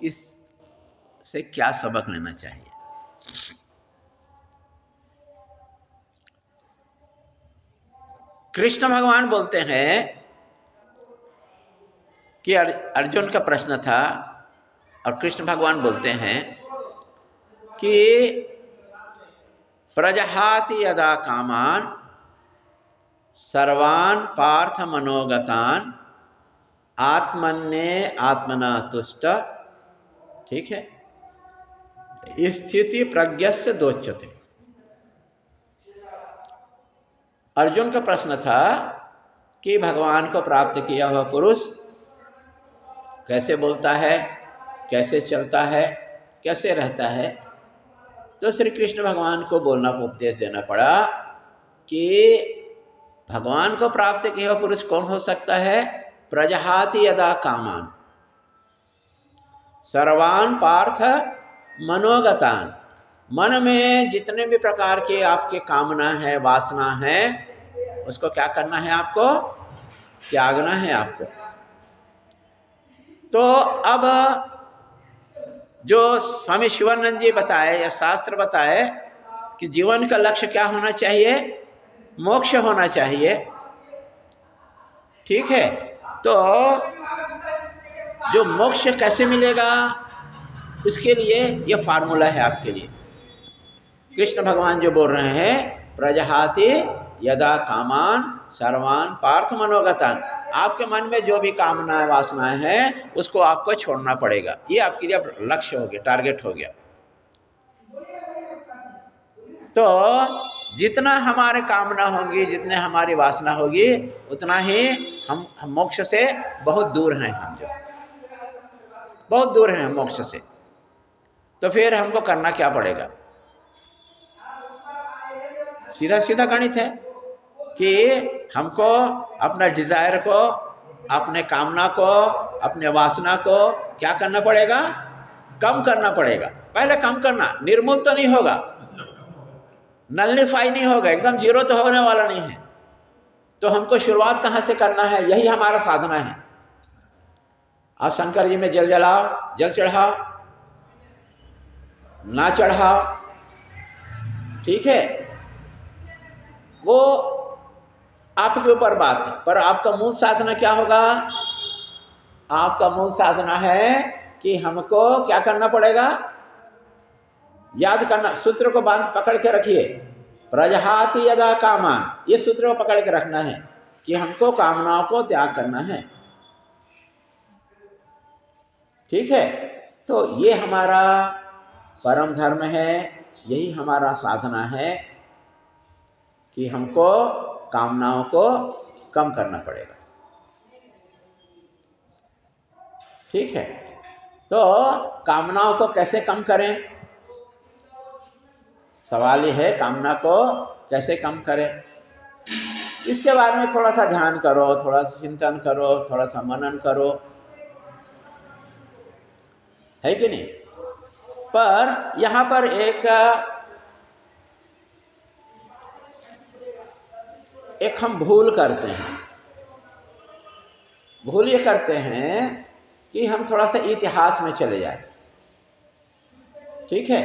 इससे क्या सबक लेना चाहिए? कृष्ण भगवान बोलते हैं कि अर्जुन का प्रश्न था और कृष्ण भगवान बोलते हैं कि प्रजहाति यदा कामान सर्वान पार्थ मनोगतान आत्मन्ये आत्मना तुष्ट। ठीक है, स्थिति प्रज्ञस्य दोच्यते। अर्जुन का प्रश्न था कि भगवान को प्राप्त किया हुआ पुरुष कैसे बोलता है, कैसे चलता है, कैसे रहता है। तो श्री कृष्ण भगवान को बोलना उपदेश देना पड़ा कि भगवान को प्राप्त किया हुआ पुरुष कौन हो सकता है? प्रजहाति यदा कामान सर्वान पार्थ मनोगतान। मन में जितने भी प्रकार के आपके कामना है, वासना है, उसको क्या करना है? आपको त्यागना है आपको। तो अब जो स्वामी शिवानंद जी बताए या शास्त्र बताए कि जीवन का लक्ष्य क्या होना चाहिए? मोक्ष होना चाहिए। ठीक है, तो जो मोक्ष कैसे मिलेगा उसके लिए ये फार्मूला है आपके लिए। कृष्ण भगवान जो बोल रहे हैं, प्रजहाति यदा कामान सर्वान पार्थ मनोगतान। आपके मन में जो भी कामनाएं वासनाएं हैं उसको आपको छोड़ना पड़ेगा। ये आपके लिए लक्ष्य हो गया, टारगेट हो गया। तो जितना हमारे कामना होगी, जितने हमारी वासना होगी, उतना ही हम मोक्ष से बहुत दूर हैं। हम जो बहुत दूर हैं मोक्ष से। तो फिर हमको करना क्या पड़ेगा? सीधा सीधा गणित है कि हमको अपना डिजायर को, अपने कामना को, अपने वासना को क्या करना पड़ेगा? कम करना पड़ेगा। पहले कम करना, निर्मूल तो नहीं होगा, नलिफाई नहीं होगा, एकदम जीरो तो होने वाला नहीं है। तो हमको शुरुआत कहाँ से करना है? यही हमारा साधना है। आप शंकर जी में जल जलाओ, जल चढ़ाओ, ना चढ़ाओ, ठीक है, वो आपके ऊपर बात है। पर आपका मूल साधना क्या होगा? आपका मूल साधना है कि हमको क्या करना पड़ेगा? याद करना, सूत्र को बांध पकड़ के रखिए। प्रजहाति यदा कामान, ये सूत्र को पकड़ के रखना है कि हमको कामनाओं को त्याग करना है। ठीक है, तो ये हमारा परम धर्म है, यही हमारा साधना है कि हमको कामनाओं को कम करना पड़ेगा। ठीक है, तो कामनाओं को कैसे कम करें? सवाल ये है, कामना को कैसे कम करें? इसके बारे में थोड़ा सा ध्यान करो, थोड़ा सा चिंतन करो, थोड़ा सा मनन करो, है कि नहीं? पर यहाँ पर एक हम भूल करते हैं। भूल ये करते हैं कि हम थोड़ा सा इतिहास में चले जाए। ठीक है,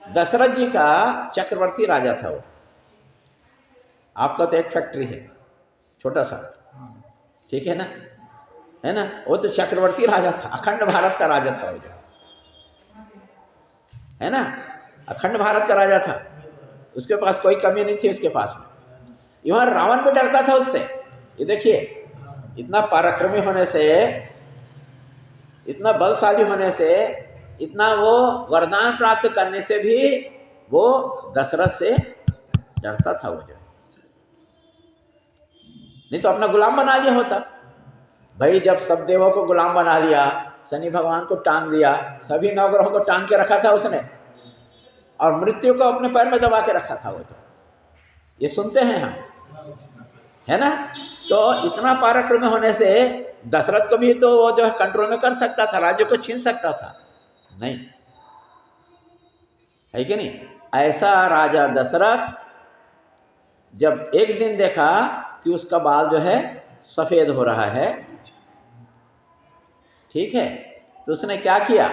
दशरथ जी का चक्रवर्ती राजा था वो। आपका तो एक फैक्ट्री है छोटा सा, ठीक है ना, है ना? वो तो चक्रवर्ती राजा था, अखंड भारत का राजा था वो, जो है ना, अखंड भारत का राजा था। उसके पास कोई कमी नहीं थी उसके पास में। यहाँ रावण भी डरता था उससे। ये देखिए, इतना पराक्रमी होने से, इतना बलशाली होने से, इतना वो वरदान प्राप्त करने से भी वो दशरथ से डरता था वो, जो नहीं तो अपना गुलाम बना लिया होता। भाई जब सब देवों को गुलाम बना लिया, शनि भगवान को टांग दिया, सभी नवग्रहों को टांग के रखा था उसने, और मृत्यु को अपने पैर में दबा के रखा था वो। तो ये सुनते हैं हम, है ना? तो इतना पराक्रमी होने से दशरथ को भी तो वो जो है कंट्रोल में कर सकता था, राज्य को छीन सकता था, नहीं है कि नहीं? ऐसा राजा दशरथ जब एक दिन देखा कि उसका बाल जो है सफेद हो रहा है, ठीक है, तो उसने क्या किया,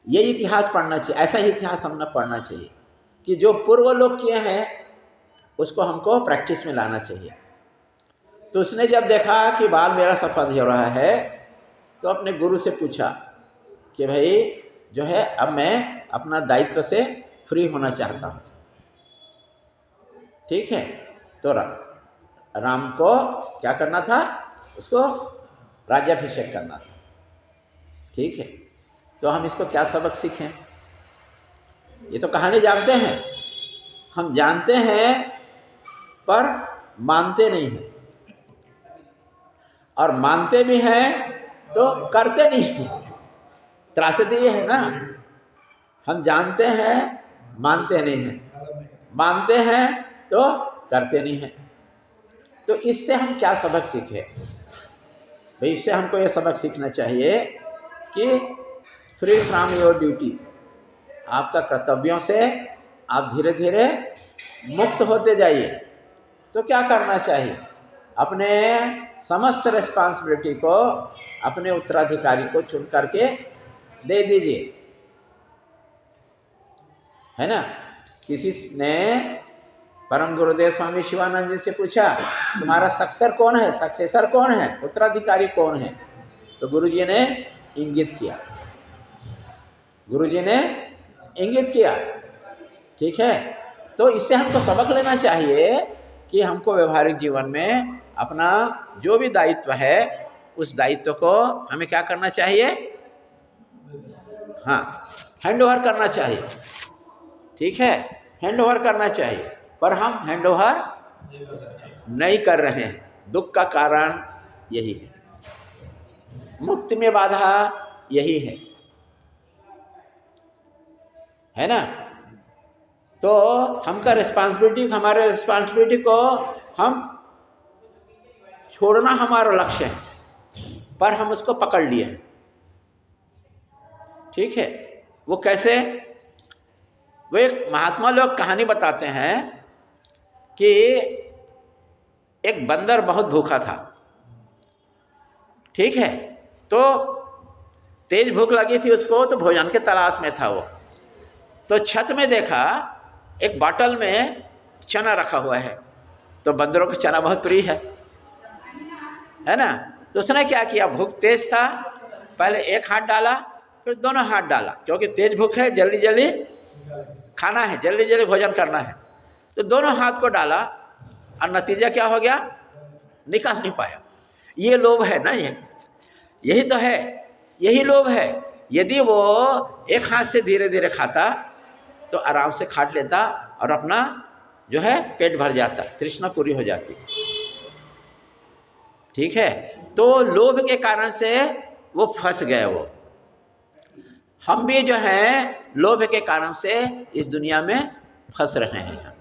ये इतिहास पढ़ना चाहिए, ऐसा ही इतिहास हमने पढ़ना चाहिए कि जो पूर्व लोग किए हैं उसको हमको प्रैक्टिस में लाना चाहिए। तो उसने जब देखा कि बाल मेरा सफ़ेद हो रहा है तो अपने गुरु से पूछा कि भाई जो है अब मैं अपना दायित्व से फ्री होना चाहता हूँ। ठीक है, तो राम को क्या करना था, उसको राज्याभिषेक करना था। ठीक है, तो हम इसको क्या सबक सीखें? ये तो कहानी जानते हैं, हम जानते हैं पर मानते नहीं हैं, और मानते भी हैं तो करते नहीं हैं। त्रासदी ये है ना, हम जानते हैं मानते नहीं हैं, मानते हैं तो करते नहीं हैं। तो इससे हम क्या सबक सीखे भाई? इससे हमको ये सबक सीखना चाहिए कि फ्री फ्रॉम योर ड्यूटी, आपका कर्तव्यों से आप धीरे धीरे मुक्त होते जाइए। तो क्या करना चाहिए, अपने समस्त रिस्पॉन्सिबिलिटी को अपने उत्तराधिकारी को चुन करके दे दीजिए, है ना। किसी ने परम गुरुदेव स्वामी शिवानंद जी से पूछा तुम्हारा सक्सेसर कौन है, उत्तराधिकारी कौन है? तो गुरुजी ने इंगित किया, गुरुजी ने इंगित किया। ठीक है, तो इससे हमको सबक लेना चाहिए कि हमको व्यवहारिक जीवन में अपना जो भी दायित्व है उस दायित्व को हमें क्या करना चाहिए, हाँ, हैंड ओवर करना चाहिए। ठीक है, हैंड ओवर करना चाहिए, पर हम हैंड ओवर नहीं कर रहे हैं। दुख का कारण यही है, मुक्ति में बाधा यही है ना। तो हमका रिस्पॉन्सिबिलिटी, हमारे रिस्पॉन्सिबिलिटी को हम छोड़ना हमारा लक्ष्य है, पर हम उसको पकड़ लिए हैं। ठीक है, वो कैसे? वो एक महात्मा लोग कहानी बताते हैं कि एक बंदर बहुत भूखा था। ठीक है, तो तेज भूख लगी थी उसको, तो भोजन के तलाश में था वो। तो छत में देखा एक बॉटल में चना रखा हुआ है, तो बंदरों को चना बहुत प्रिय है ना। तो उसने क्या किया, भूख तेज था, पहले एक हाथ डाला फिर दोनों हाथ डाला, क्योंकि तेज भूख है, जल्दी जल्दी खाना है, जल्दी जल्दी भोजन करना है। तो दोनों हाथ को डाला और नतीजा क्या हो गया, निकाल नहीं पाया। ये लोभ है ना, यही तो है, यही लोभ है। यदि वो एक हाथ से धीरे धीरे खाता तो आराम से खा लेता और अपना जो है पेट भर जाता, तृष्णा पूरी हो जाती। ठीक है, तो लोभ के कारण से वो फंस गए। वो हम भी जो है लोभ के कारण से इस दुनिया में फंस रहे हैं।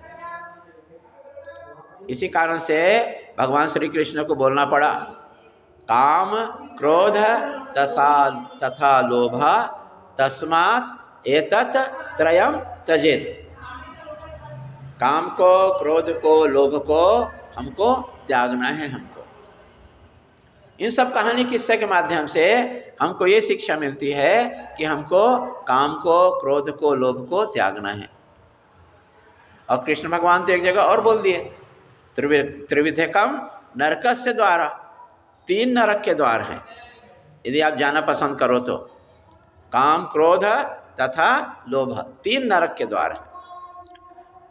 इसी कारण से भगवान श्री कृष्ण को बोलना पड़ा, काम क्रोध तथा लोभ तस्मात् एतत् त्रयम् त्यजेत्। काम को, क्रोध को, लोभ को हमको त्यागना है। हमको इन सब कहानी किस्से के माध्यम से हमको ये शिक्षा मिलती है कि हमको काम को, क्रोध को, लोभ को त्यागना है। और कृष्ण भगवान तो एक जगह और बोल दिए, त्रिविधकम नरकस्य द्वारा, 3 नरक के द्वार हैं यदि आप जाना पसंद करो तो। काम, क्रोध तथा लोभ, 3 नरक के द्वार हैं।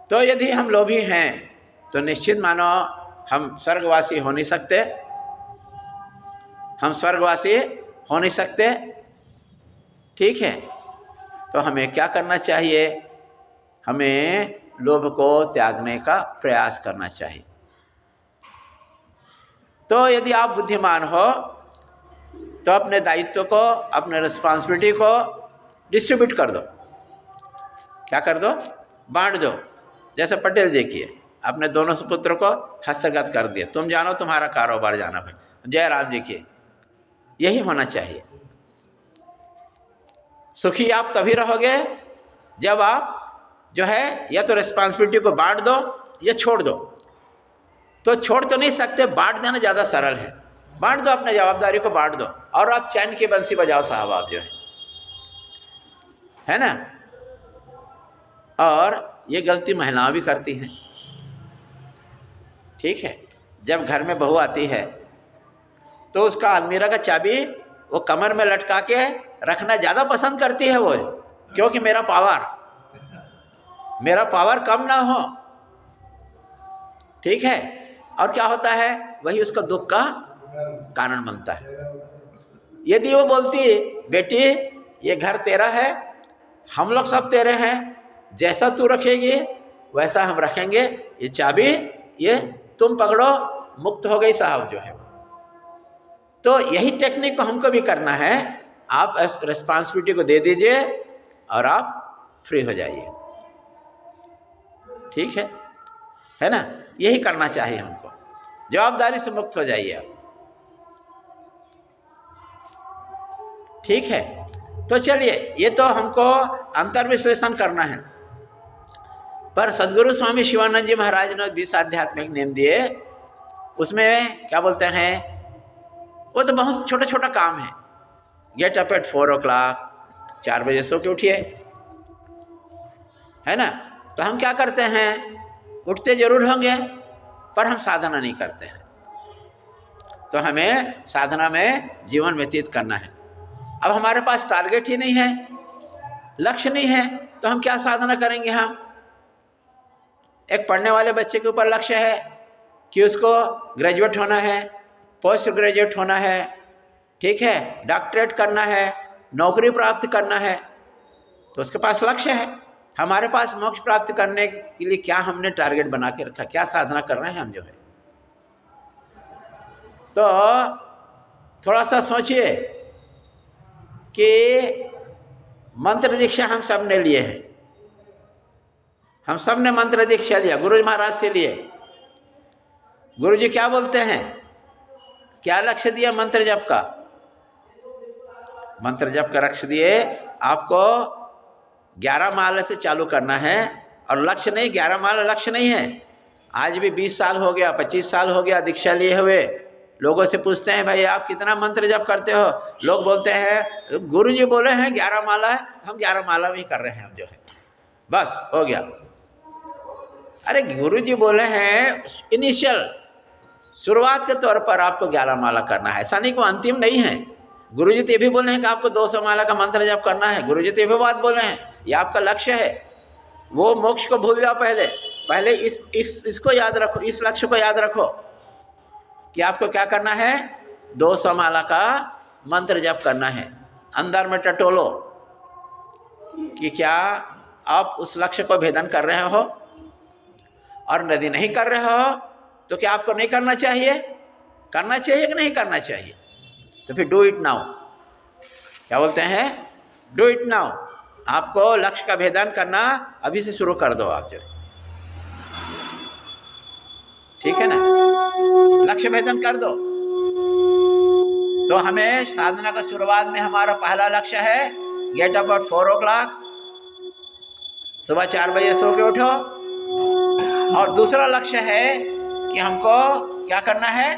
तो यदि हम लोभी हैं तो निश्चित मानो हम स्वर्गवासी हो नहीं सकते, हम स्वर्गवासी हो नहीं सकते। ठीक है, तो हमें क्या करना चाहिए, हमें लोभ को त्यागने का प्रयास करना चाहिए। तो यदि आप बुद्धिमान हो तो अपने दायित्व को, अपने रिस्पॉन्सिबिलिटी को डिस्ट्रीब्यूट कर दो। क्या कर दो, बांट दो। जैसे पटेल जी किए, अपने दोनों सुपुत्र को हस्तगत कर दिए, तुम जानो तुम्हारा कारोबार जाना भाई। जयराम जी किए, यही होना चाहिए। सुखी आप तभी रहोगे जब आप जो है या तो रिस्पॉन्सिबिलिटी को बांट दो या छोड़ दो। तो छोड़ तो नहीं सकते, बांट देना ज़्यादा सरल है। बांट दो, अपने जवाबदारी को बांट दो और आप चैन की बंसी बजाओ साहब, आप जो है ना। और ये गलती महिलाएं भी करती हैं, ठीक है। जब घर में बहू आती है तो उसका अलमीरा का चाबी वो कमर में लटका के रखना ज़्यादा पसंद करती है वो, क्योंकि मेरा पावर कम ना हो, ठीक है। और क्या होता है, वही उसका दुख का कारण बनता है। यदि वो बोलती बेटी ये घर तेरा है, हम लोग सब तेरे हैं, जैसा तू रखेगी वैसा हम रखेंगे, ये चाबी ये तुम पकड़ो, मुक्त हो गई साहब जो है। तो यही टेक्निक को हमको भी करना है, आप रिस्पॉन्सिबिलिटी को दे दीजिए और आप फ्री हो जाइए, ठीक है ना। यही करना चाहिए हमको, जवाबदारी से मुक्त हो जाइए आप, ठीक है। तो चलिए, ये तो हमको अंतर्विश्लेषण करना है। पर सदगुरु स्वामी शिवानंद जी महाराज ने 20 आध्यात्मिक नियम दिए, उसमें क्या बोलते हैं, वो तो बहुत छोटा छोटा काम है। गेट अप एट 4 o'clock, 4 बजे सो के उठिए, है ना। तो हम क्या करते हैं, उठते जरूर होंगे पर हम साधना नहीं करते हैं। तो हमें साधना में जीवन व्यतीत करना है। अब हमारे पास टारगेट ही नहीं है, लक्ष्य नहीं है, तो हम क्या साधना करेंगे। हम एक पढ़ने वाले बच्चे के ऊपर लक्ष्य है कि उसको ग्रेजुएट होना है, पोस्ट ग्रेजुएट होना है, ठीक है, डॉक्टरेट करना है, नौकरी प्राप्त करना है, तो उसके पास लक्ष्य है। हमारे पास मोक्ष प्राप्त करने के लिए क्या हमने टारगेट बना के रखा, क्या साधना कर रहे हैं हम जो है। तो थोड़ा सा सोचिए कि मंत्र दीक्षा हम सब ने लिए हैं, हम सब ने मंत्र दीक्षा लिया, गुरु महाराज से लिए। गुरु जी क्या बोलते हैं, क्या लक्ष्य दिया मंत्र जप का, मंत्र जप का लक्ष्य दिए आपको 11 माला से चालू करना है। और लक्ष्य नहीं, 11 माला लक्ष्य नहीं है। आज भी 20 साल हो गया, 25 साल हो गया दीक्षा लिए हुए, लोगों से पूछते हैं भाई आप कितना मंत्र जप करते हो, लोग बोलते हैं गुरु जी बोले हैं 11 माला है, हम 11 माला भी कर रहे हैं हम जो है, बस हो गया। अरे गुरु जी बोले हैं इनिशियल शुरुआत के तौर पर आपको 11 माला करना है, ऐसा नहीं को अंतिम नहीं है। गुरु जी तो ये भी बोले हैं कि आपको 200 माला का मंत्र जप करना है, गुरु जी तो ये भी बात बोले हैं, ये आपका लक्ष्य है। वो मोक्ष को भूल जाओ, पहले इसको याद रखो, इस लक्ष्य को याद रखो कि आपको क्या करना है, 200 माला का मंत्र जप करना है। अंदर में टटोलो कि क्या आप उस लक्ष्य को भेदन कर रहे हो, और यदि नहीं कर रहे हो तो क्या आपको नहीं करना चाहिए, करना चाहिए कि नहीं करना चाहिए। तो फिर डू इट नाउ, क्या बोलते हैं, डू इट नाउ। आपको लक्ष्य का भेदन करना अभी से शुरू कर दो आप जो, ठीक है ना, लक्ष्य भेदन कर दो। तो हमें साधना का शुरुआत में हमारा पहला लक्ष्य है गेट अप एट 4 o'clock, सुबह 4 बजे सो के उठो। और दूसरा लक्ष्य है कि हमको क्या करना है,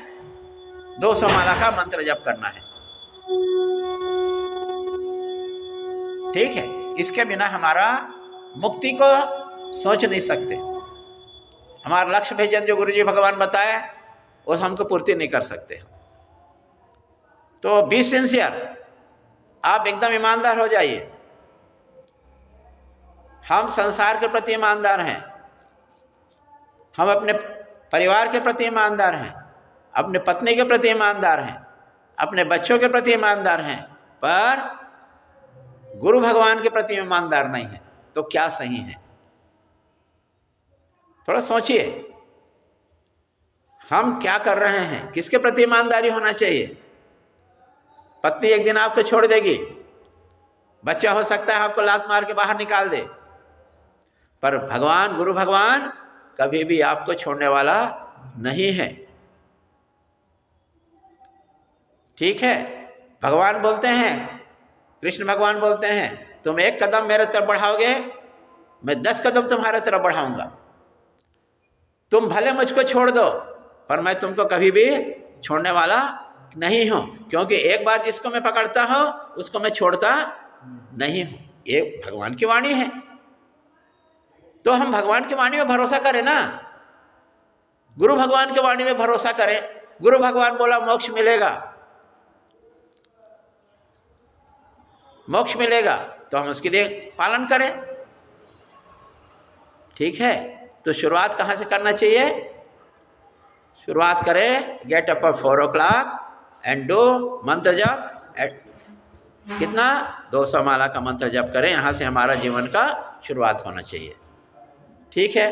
200 माला का मंत्र जप करना है, ठीक है। इसके बिना हमारा मुक्ति को सोच नहीं सकते। हमारा लक्ष्य भेजन जो गुरु जी भगवान बताए वो हमको पूर्ति नहीं कर सकते। तो बी सिंसियर, आप एकदम ईमानदार हो जाइए। हम संसार के प्रति ईमानदार हैं, हम अपने परिवार के प्रति ईमानदार हैं, अपने पत्नी के प्रति ईमानदार हैं, अपने बच्चों के प्रति ईमानदार हैं, पर गुरु भगवान के प्रति ईमानदार नहीं है। तो क्या सही है, थोड़ा सोचिए, हम क्या कर रहे हैं, किसके प्रति ईमानदारी होना चाहिए। पत्नी एक दिन आपको छोड़ देगी, बच्चा हो सकता है आपको लात मार के बाहर निकाल दे, पर भगवान, गुरु भगवान कभी भी आपको छोड़ने वाला नहीं है, ठीक है। भगवान बोलते हैं, कृष्ण भगवान बोलते हैं, तुम 1 कदम मेरे तरफ बढ़ाओगे, मैं 10 कदम तुम्हारे तरफ बढ़ाऊंगा। तुम भले मुझको छोड़ दो, पर मैं तुमको कभी भी छोड़ने वाला नहीं हूँ, क्योंकि एक बार जिसको मैं पकड़ता हूँ उसको मैं छोड़ता नहीं हूँ। ये भगवान की वाणी है, तो हम भगवान की वाणी में भरोसा करें ना, गुरु भगवान की वाणी में भरोसा करें। गुरु भगवान बोला मोक्ष मिलेगा, मोक्ष मिलेगा, तो हम उसके लिए पालन करें। ठीक है, तो शुरुआत कहाँ से करना चाहिए? शुरुआत करें, get up at 4 o'clock and do मंत्र जप। कितना? 200 माला का मंत्र जप करें। यहाँ से हमारा जीवन का शुरुआत होना चाहिए। ठीक है,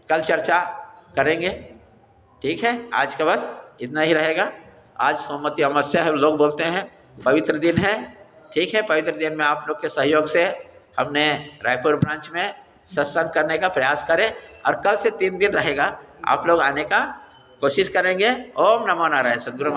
कल चर्चा करेंगे। ठीक है, आज का बस इतना ही रहेगा। आज सोमवती अमावस्या है, लोग बोलते हैं पवित्र दिन है। ठीक है, पवित्र दिन में आप लोग के सहयोग से हमने रायपुर ब्रांच में सत्संग करने का प्रयास करें, और कल से 3 दिन रहेगा, आप लोग आने का कोशिश करेंगे। ओम नमो नारायण। सद्गुरु